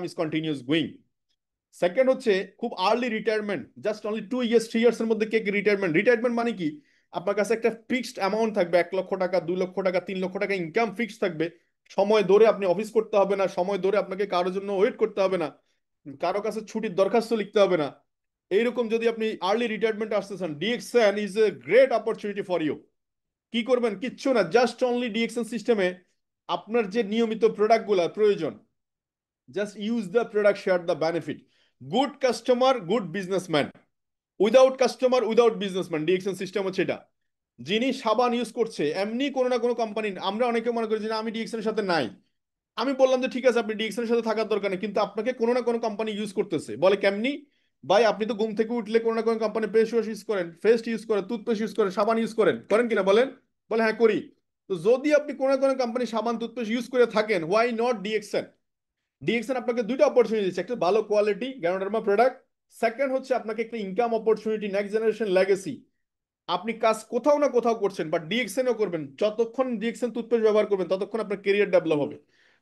Is continuous going. Second হচ্ছে খুব early retirement, just only 2 years 3 years এর মধ্যে কে রিটায়ারমেন্ট। রিটায়ারমেন্ট মানে কি, আপনার কাছে একটা ফিক্সড অ্যামাউন্ট থাকবে, 1 লক্ষ টাকা, 2 লক্ষ টাকা, 3 লক্ষ টাকা ইনকাম ফিক্সড থাকবে। সময় ধরে আপনি অফিস করতে হবে না, সময় ধরে আপনাকে কারোর জন্য ওয়েট করতে হবে না, কারো কাছে ছুটির দরখাস্ত লিখতে হবে না। এইরকম যদি আপনি আর্লি রিটায়ারমেন্ট আসতে চান, DXN is a great opportunity for you. কি করবেন, কিচ্ছু না, জাস্ট অনলি ডিএক্সএন সিস্টেমে আপনার যে নিয়মিত প্রোডাক্টগুলো প্রয়োজন, just use the product, share the benefit. Good customer good businessman, without customer without businessman. DXN system হচ্ছে এটা। যিনি সাবান ইউজ করছে, এমনি কোনো না কোনো কোম্পানি, আমরা অনেকে মনে করি যে না, আমি ডিএক্সএন এর সাথে নাই। আমি বললাম যে ঠিক আছে, আপনি ডিএক্সএন এর সাথে থাকার দরকার নেই, কিন্তু আপনাকে কোনো না কোনো কোম্পানি ইউজ করতেছে। বলে কেমনি ভাই, আপনি তো ঘুম থেকে উঠলে কোনো না কোনো কোম্পানি ফেস ওয়াশ ইউজ করেন, পেস্ট ইউজ করেন, টুথপেস্ট ইউজ করেন, সাবান ইউজ করেন, করেন কিনা বলেন? বলে হ্যাঁ করি। তো যদি আপনি কোনো না কোনো কোম্পানি সাবান টুথপেস্ট ইউজ করে থাকেন, হোয়াই নট ডিএক্সএন? ডিএক্সএন আপনাকে দুইটা অপরচুনিটি দিচ্ছে, একটা ভালো কোয়ালিটি গ্যানোডার্মা প্রোডাক্ট, সেকেন্ড হচ্ছে আপনাকে একটা income opportunity, next generation legacy. আপনি কাজ কোথাও না কোথাও করছেন, বাট ডিএক্সএনও করবেন। যতক্ষণ ডিএক্সএন টুথপেস্ট ব্যবহার করবেন ততক্ষণ আপনার কেরিয়ার ডেভেলপ হবে।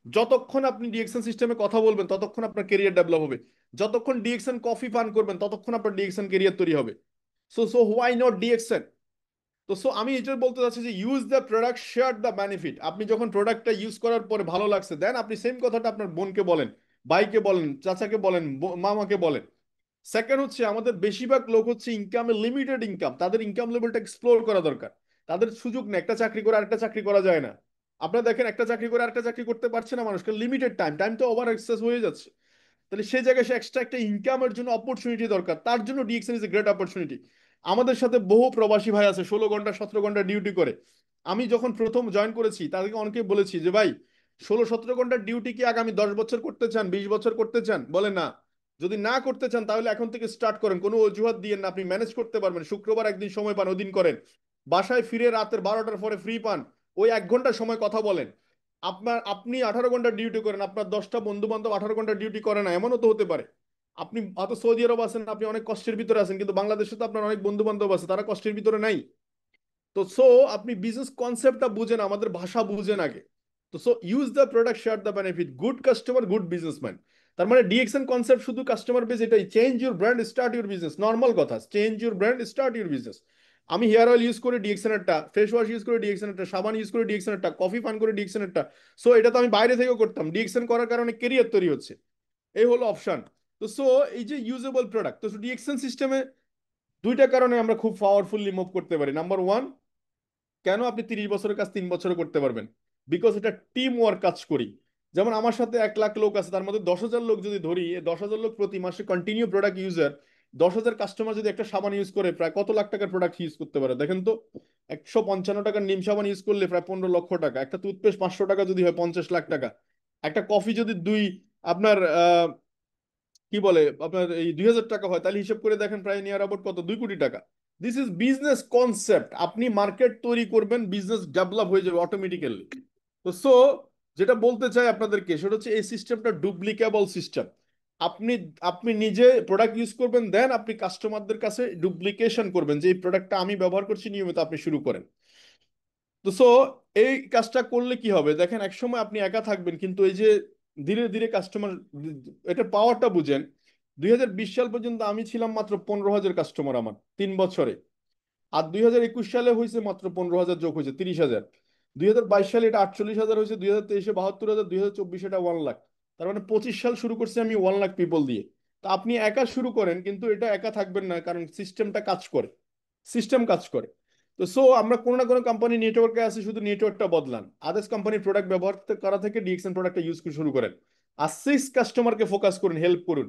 যতক্ষণ আপনি ডিএক্সএন সিস্টেমে কথা বলবেন ততক্ষণ আপনার কেরিয়ার ডেভেলপ হবে। যতক্ষণ ডিএক্সএন কফি পান করবেন ততক্ষণ আপনার ডিএক্সএন কেরিয়ার তৈরি হবে। So so why not DXN? তো সো আমি এটা বলতে চাচ্ছি যে use the product, share the benefit. আপনি যখন প্রোডাক্টটা ইউজ করার পরে ভালো লাগছে, দেন আপনি সেম কথাটা আপনার বোনকে বলেন, ভাইকে বলেন, চাচাকে বলেন, মামাকে বলেন। সেকেন্ড হচ্ছে আমাদের বেশিরভাগ লোক হচ্ছে ইনকামে লিমিটেড ইনকাম, তাদের ইনকাম লেভেলটা এক্সপ্লোর করা দরকার। তাদের সুযোগ নেই, একটা চাকরি করে আরেকটা চাকরি করা যায় না। আপনারা দেখেন, একটা চাকরি করে আরেকটা চাকরি করতে পারছে না মানুষকে, লিমিটেড টাইম, টাইম তো ওভার এক্সেস হয়ে যাচ্ছে। তাহলে সেই জায়গায় সে এক্সট্রা একটা ইনকামের জন্য অপরচুনিটি দরকার, তার জন্য DXN is a great opportunity. আমাদের সাথে বহু প্রবাসী ভাই আছে 16 ঘন্টা 17 ঘন্টা ডিউটি করে। আমি যখন প্রথম জয়েন করেছি তাদেরকে অনেকে বলেছি যে ভাই, 16-17 ঘন্টার ডিউটি কি আগামী 10 বছর করতে চান, 20 বছর করতে চান? বলে না। যদি না করতে চান তাহলে এখন থেকে স্টার্ট করেন, কোনো অজুহাত দিয়ে না, আপনি ম্যানেজ করতে পারবেন। শুক্রবার একদিন সময় পান, ওদিন করেন। বাসায় ফিরে রাতের 12টার পরে ফ্রি পান, ওই 1 ঘন্টা সময় কথা বলেন। আপনি 18 ঘন্টা ডিউটি করেন, আপনার 10টা বন্ধু বান্ধব 18 ঘন্টা ডিউটি করে না, এমনও তো হতে পারে। আপনি হয়তো সৌদি আরব আছেন, আপনি অনেক কষ্টের ভিতরে আছেন, কিন্তু বাংলাদেশে তো আপনার অনেক বন্ধু বান্ধব আছে, তারা কষ্টের ভিতরে নাই। তো সো আপনি বিজনেস কনসেপ্টটা বুঝেন, আমাদের ভাষা বুঝেন আগে। তো so use the product, share the benefit, good customer good businessman. তার মানে ডিএক্সএন কনসেপ্ট শুধু কাস্টমার বেস এটাই, change your brand start your business, normal কথা, change your brand start your business. আমি হেয়ার অয়েল ইউজ করে DXN একটা, face wash use করে DXN একটা, সাবান ইউজ করে ডিএক্সএন একটা, কফি পান করে ডিএক্সএন একটা। সো এটা তো আমি বাইরে থেকেও করতাম, ডিএক্সএন করার কারণে কেরিয়ার তৈরি হচ্ছে। এই হলো অপশন। তো সো এই যে ইউজেবল প্রোডাক্ট, তো ডিএক্সএন সিস্টেমে দুইটা কারণে আমরা খুব পাওয়ারফুলি মুভ করতে পারি। নাম্বার ওয়ান, কেন আপনি 30 বছরের কাজ 3 বছরে করতে পারবেন? বিকজ এটা টিম ওয়ার্ক কাজ করি। যেমন আমার সাথে 1 লাখ লোক আছে, তার মধ্যে 10,000 লোক যদি ধরি, 10,000 লোক প্রতি মাসে কন্টিনিউ প্রোডাক্ট ইউজার, 10,000 কাস্টমার যদি একটা সাবান ইউজ করে, প্রায় কত লাখ টাকার প্রোডাক্ট ইউজ করতে পারে দেখেন তো। 155 টাকার নিম সাবান ইউজ করলে প্রায় 15 লক্ষ টাকা। একটা টুথপেস্ট 500 টাকা যদি হয়, 50 লাখ টাকা। একটা কফি যদি আপনার কি বলে আপনার এই 2,000 টাকা হয়, তাহলে হিসেব করে দেখেন প্রায় নিয়ার অ্যাবাউট কত, 2 কোটি টাকা। This is business concept. আপনি মার্কেট তৈরি করবেন, বিজনেস ডেভেলপ হয়ে যাবে অটোমেটিক্যালি। তো সো যেটা বলতে চাই আপনাদেরকে, সেটা হচ্ছে এই সিস্টেমটা ডুপ্লিকেবল সিস্টেম। আপনি আপনি নিজে প্রোডাক্ট ইউজ করবেন, দেন আপনি কাস্টমারদের কাছে ডুপ্লিকেশন করবেন যে এই প্রোডাক্টটা আমি ব্যবহার করছি নিয়মিত, আপনি শুরু করেন। তো সো এই কাজটা করলে কি হবে দেখেন, একসময় আপনি একা থাকবেন, কিন্তু এই যে ধীরে ধীরে কাস্টমার, এটা পাওয়ারটা বুঝেন। 2020 সাল পর্যন্ত আমি ছিলাম মাত্র 15,000 কাস্টমার আমার 3 বছরে। আর 2021 সালে হয়েছে মাত্র 15,000, যোগ হয়েছে 30,000। 2022 সালে এটা 48,000 হয়েছে, 2023-এ 72,000, 2024-এ এটা 1 লাখ। তার মানে 25 সাল শুরু করছি আমি 1 লাখ পিপল দিয়ে। তো আপনি একা শুরু করেন, কিন্তু এটা একা থাকবেন না, কারণ সিস্টেমটা কাজ করে, সিস্টেম কাজ করে। তো সো আমরা কোনো না কোনো কোম্পানি নেটওয়ার্কে আছি, শুধু নেটওয়ার্কটা বদলান, আদার্স কোম্পানির প্রোডাক্ট ব্যবহার করা থেকে ডিএক্সএন প্রোডাক্টটা ইউজ করে শুরু করেন। আর 6 কাস্টমারকে ফোকাস করুন, হেল্প করুন।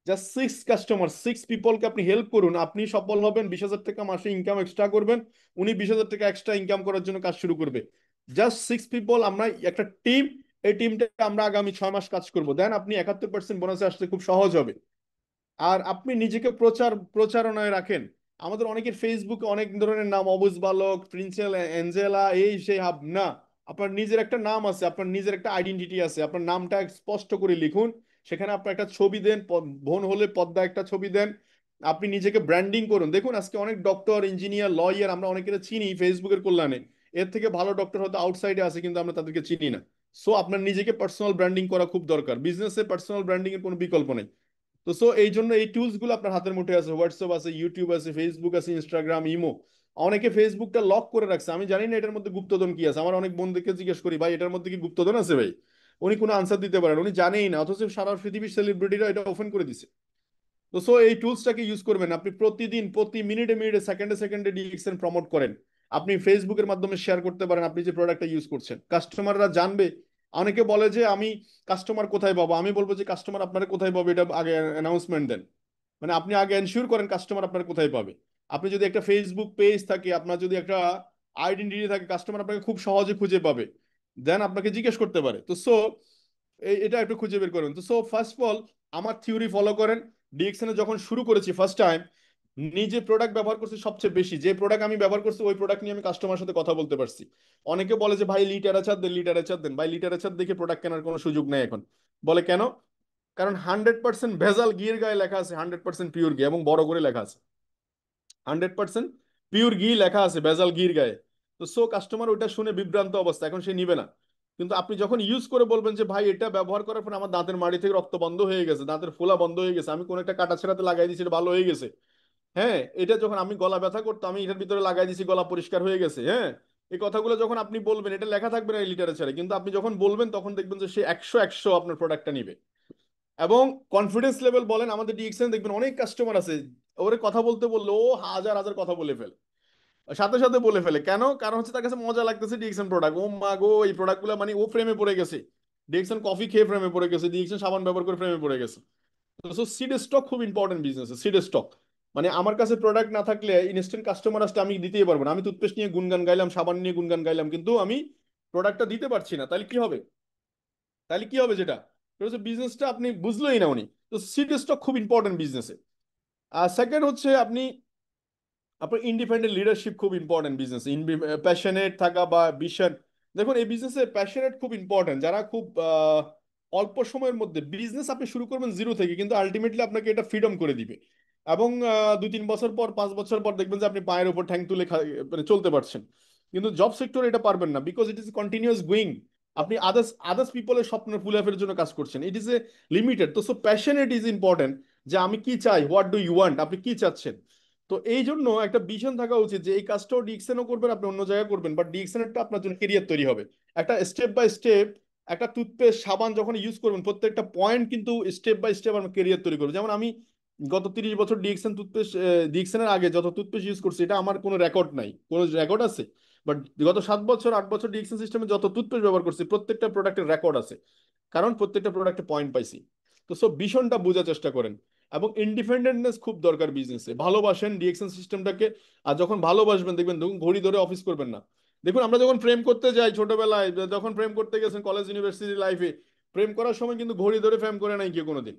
জাস্ট 6 কাস্টমার, 6 পিপলকে আপনি হেল্প করুন, আপনি সফল হবেন। 20,000 টাকা মাসে ইনকাম এক্সট্রা করবেন, উনি 20,000 টাকা এক্সট্রা ইনকাম করার জন্য কাজ শুরু করবে। জাস্ট 6 পিপল, আমরা একটা টিম। এই টিমটা আমরা আগামী 6 মাস কাজ করবো, দেন আপনি 71% বোনাসে আসতে খুব সহজ হবে। আর আপনি নিজেকে প্রচারণায় রাখেন। আমাদের অনেকের ফেসবুকে অনেক ধরনের নাম, অবুজ বালক, প্রিন্সেল, অ্যাঞ্জেলা, এই সেই হাব না। আপনার নিজের একটা নাম আছে, আপনার নিজের একটা আইডেন্টিটি আছে, আপনার নামটা স্পষ্ট করে লিখুন। সেখানে আপনার একটা ছবি দেন, বোন হলে পদ্মা একটা ছবি দেন। আপনি নিজেকে ব্র্যান্ডিং করুন। দেখুন আজকে অনেক ডক্টর, ইঞ্জিনিয়ার, লয়ার আমরা অনেকের চিনি ফেসবুকের কল্যাণে। এর থেকে ভালো ডক্টর হয়তো আউটসাইডে আছে, কিন্তু আমরা তাদেরকে চিনি না। সো আপনার নিজেকে পার্সোনাল ব্র্যান্ডিং করা খুব দরকার, বিজনেসে পার্সোনাল ব্র্যান্ডিং এর কোনো বিকল্প নেই। তো সো এই জন্য এই টুলস গুলো আপনার হাতের মুঠে আছে, হোয়াটসঅ্যাপ আছে, ইউটিউব আছে, ফেসবুক আছে, ইনস্টাগ্রাম, ইমো। অনেকে ফেসবুকটা লক করে রাখছে, আমি জানি না এটার মধ্যে গুপ্তধন কি আছে। আমার অনেক বন্ধুকে জিজ্ঞেস করি, ভাই এটার মধ্যে কি গুপ্তধন আছে ভাই, উনি কোনো আনসার দিতে পারেন, উনি জানেই না, অথচ সারা পৃথিবীর সেলিব্রিটিরা এটা ওপেন করে দিছে। তো সো এই টুলসটাকে ইউজ করবেন, আপনি প্রতিদিন প্রতি মিনিটে মিনিটে সেকেন্ডে সেকেন্ডে ডিএক্সএন প্রমোট করেন। আপনি ফেসবুকের মাধ্যমে শেয়ার করতে পারেন আপনি যে প্রোডাক্টটা ইউজ করছেন, কাস্টমাররা জানবে। অনেকে বলে যে আমি কাস্টমার কোথায় পাবো, আমি বলবো যে কাস্টমার আপনারা কোথায় পাবে এটা আগে অ্যানাউন্সমেন্ট দেন। মানে আপনি আগে এনশিওর করেন কাস্টমার আপনার কোথায় পাবে। আপনি যদি একটা ফেসবুক পেজ থাকে, আপনার যদি একটা আইডেন্টিটি থাকে, কাস্টমার আপনাকে খুব সহজে খুঁজে পাবে, দেন আপনাকে জিজ্ঞেস করতে পারে। তো সো এটা একটু খুঁজে বের করবেন। তো সো ফার্স্ট অফ অল আমার থিওরি ফলো করেন। ডিএক্সএনে যখন শুরু করেছি ফার্স্ট টাইম, নিজে প্রোডাক্ট ব্যবহার করছি সবচেয়ে বেশি, যে প্রোডাক্ট আমি ব্যবহার করছি ওই প্রোডাক্ট নিয়ে আমি কাস্টমার সাথে কথা বলতে পারছি। অনেকে বলে যে ভাই লিটারেচার দেন, লিটারেচার দেন, ভাই লিটারেচার দেখে প্রোডাক্ট কেনার কোনো সুযোগ নেই এখন। বলে কেন? কারণ 100% ভেজাল ঘির গায়ে লেখা আছে 100% পিওর ঘি, এবং বড় করে লেখা আছে 100% পিওর ঘি লেখা আছে ভেজাল ঘির গায়ে। তো সো কাস্টমার ওইটা শুনে বিভ্রান্ত অবস্থা, এখন সে নিবে না। কিন্তু আপনি যখন ইউজ করে বলবেন যে ভাই এটা ব্যবহার করার পর আমার দাঁতের মাড়ি থেকে রক্ত বন্ধ হয়ে গেছে, দাঁতের ফোলা বন্ধ হয়ে গেছে, আমি কোন একটা কাটা ছেঁড়াতে লাগাই দিয়েছি এটা ভালো হয়ে গেছে, হ্যাঁ এটা যখন আমি গলা ব্যথা করতো আমি এটার ভিতরে লাগাই দিয়েছি গলা পরিষ্কার হয়ে গেছে, হ্যাঁ এই কথাগুলো যখন আপনি বলবেন, এটা লেখা থাকবে না এই লিটারেচারে, কিন্তু আপনি যখন বলবেন তখন দেখবেন যে সে একশো একশো আপনার প্রোডাক্টটা নিবে। এবং কনফিডেন্স লেভেল বলেন, আমাদের ডিএক্সএন দেখবেন অনেক কাস্টমার আছে, ওরে কথা বলতে বললে ও হাজার হাজার কথা বলে ফেলে, সাথে সাথে বলে ফেলে। কেন? কারণ হচ্ছে তার কাছে মজা লাগতেছে ডিএক্সএন প্রোডাক্ট, ও মা গো এই প্রোডাক্টগুলো, মানে ও প্রেমে পড়ে গেছে, ডিএক্সএন কফি খেয়ে প্রেমে পড়ে গেছে, ডিএক্সএন সাবান ব্যবহার করে প্রেমে পড়ে গেছে। তো সিড স্টক খুব ইম্পর্টেন্ট বিজনেস, সিড স্টক। মানে আমার কাছে প্রোডাক্ট না থাকলে ইনস্ট্যান্ট কাস্টমার আসলে আমি দিতেই পারবো না। আমি টুথপেস্ট নিয়ে গুনগান গাইলাম, সাবান নিয়ে গুনগান গাইলাম, কিন্তু আমি প্রোডাক্টটা দিতে পারছি না, তাহলে কি হবে? তাহলে কি হবে যেটা বিজনেসটা আপনি বুঝলোই না উনি। তো সিড স্টক খুব ইম্পর্টেন্ট বিজনেসে। আর সেকেন্ড হচ্ছে আপনি আপনার ইন্ডিপেন্ডেন্ট লিডারশিপ খুব ইম্পর্টেন্ট বিজনেস, প্যাশনেট থাকা বা ভিশন। দেখুন এই বিজনেসে প্যাশনেট খুব ইম্পর্টেন্ট, যারা খুব অল্প সময়ের মধ্যে বিজনেস আপনি শুরু করবেন জিরো থেকে, কিন্তু আলটিমেটলি আপনাকে এটা ফ্রিডম করে দিবে। এবং 2-3 বছর পর 5 বছর পর দেখবেন যে আপনি পায়ের উপর ঠ্যাং তুলে মানে চলতে পারছেন। কিন্তু জব সেক্টরে এটা পারবেন না, because it is continuous going. আপনি আদার্স আদার্স পিপলের স্বপ্নের ফুলাফের জন্য কাজ করছেন, ইট ইজ এ লিমিটেড। তো সো প্যাশনেট ইজ ইম্পর্টেন্ট, যে আমি কি চাই, হোয়াট ডু ইউ ওয়ান্ট, আপনি কি চাচ্ছেন। তো এই জন্য একটা ভিশন থাকা উচিত যে এই কাজটাও ডিএক্সএনও করবেন, আপনি অন্য জায়গায় করবেন, বাট ডিএক্সএনটা আপনার জন্য কেরিয়ার তৈরি হবে। একটা স্টেপ বাই স্টেপ, একটা টুথপেস্ট সাবান যখন ইউজ করবেন প্রত্যেকটা পয়েন্ট কিন্তু স্টেপ বাই স্টেপ আমার কেরিয়ার তৈরি করবে। যেমন আমি গত 30 বছর ডিএক্সএন টুথপেস্ট, ডিএক্সএনের আগে যত টুথপেস্ট ইউজ করছি এটা আমার কোনো রেকর্ড নাই, কোনো রেকর্ড আছে? বাট গত 7 বছর 8 বছর ডিএক্সএন সিস্টেমে যত টুথপেস্ট ব্যবহার করছি প্রত্যেকটা প্রোডাক্টের রেকর্ড আছে, কারণ প্রত্যেকটা প্রোডাক্টে পয়েন্ট পাইছি। তো সব ভীষণটা বোঝার চেষ্টা করেন। এবং ইন্ডিপেন্ডেন্টনেস খুব দরকার বিজনেসে, ভালোবাসেন ডিএক্সএন সিস্টেমটাকে। আর যখন ভালোবাসবেন দেখবেন দেখুন ঘড়ি ধরে অফিস করবেন না। দেখুন আমরা যখন প্রেম করতে যাই ছোটবেলায়, যখন প্রেম করতে গেছেন কলেজ ইউনিভার্সিটি লাইফে, প্রেম করার সময় কিন্তু ঘড়ি ধরে প্রেম করে নাই কেউ কোনোদিন।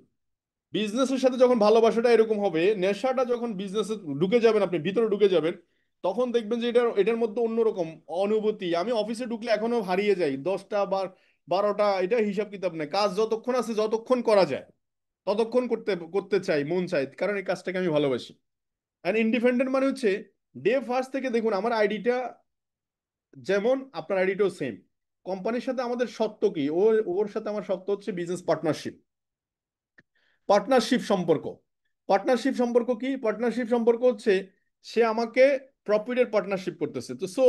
বিজনেসের সাথে যখন ভালোবাসাটা এরকম হবে, নেশাটা যখন বিজনেসে ঢুকে যাবেন, আপনি ভিতরে ঢুকে যাবেন, তখন দেখবেন যে এটার মধ্যে অন্যরকম অনুভূতি। আমি অফিসে ঢুকলে এখনো হারিয়ে যাই 10টা বা 12টা, এটা হিসাব কিতাব নেই, কাজ যতক্ষণ আছে যতক্ষণ করা যায় ততক্ষণ করতে করতে চাই, মন চাই, কারণ এই কাজটাকে আমি ভালোবাসি। অ্যান্ড ইন্ডিপেন্ডেন্ট মানে হচ্ছে ডে ফার্স্ট থেকে দেখুন আমার আইডিটা যেমন আপনার আইডিটাও সেম। কোম্পানির সাথে আমাদের সত্য কি, ওর সাথে আমার সত্য হচ্ছে বিজনেস পার্টনারশিপ। পার্টনারশিপ সম্পর্ক। পার্টনারশিপ সম্পর্ক কি? পার্টনারশিপ সম্পর্ক হচ্ছে সে আমাকে প্রফিটের পার্টনারশিপ করতেছে। তো সো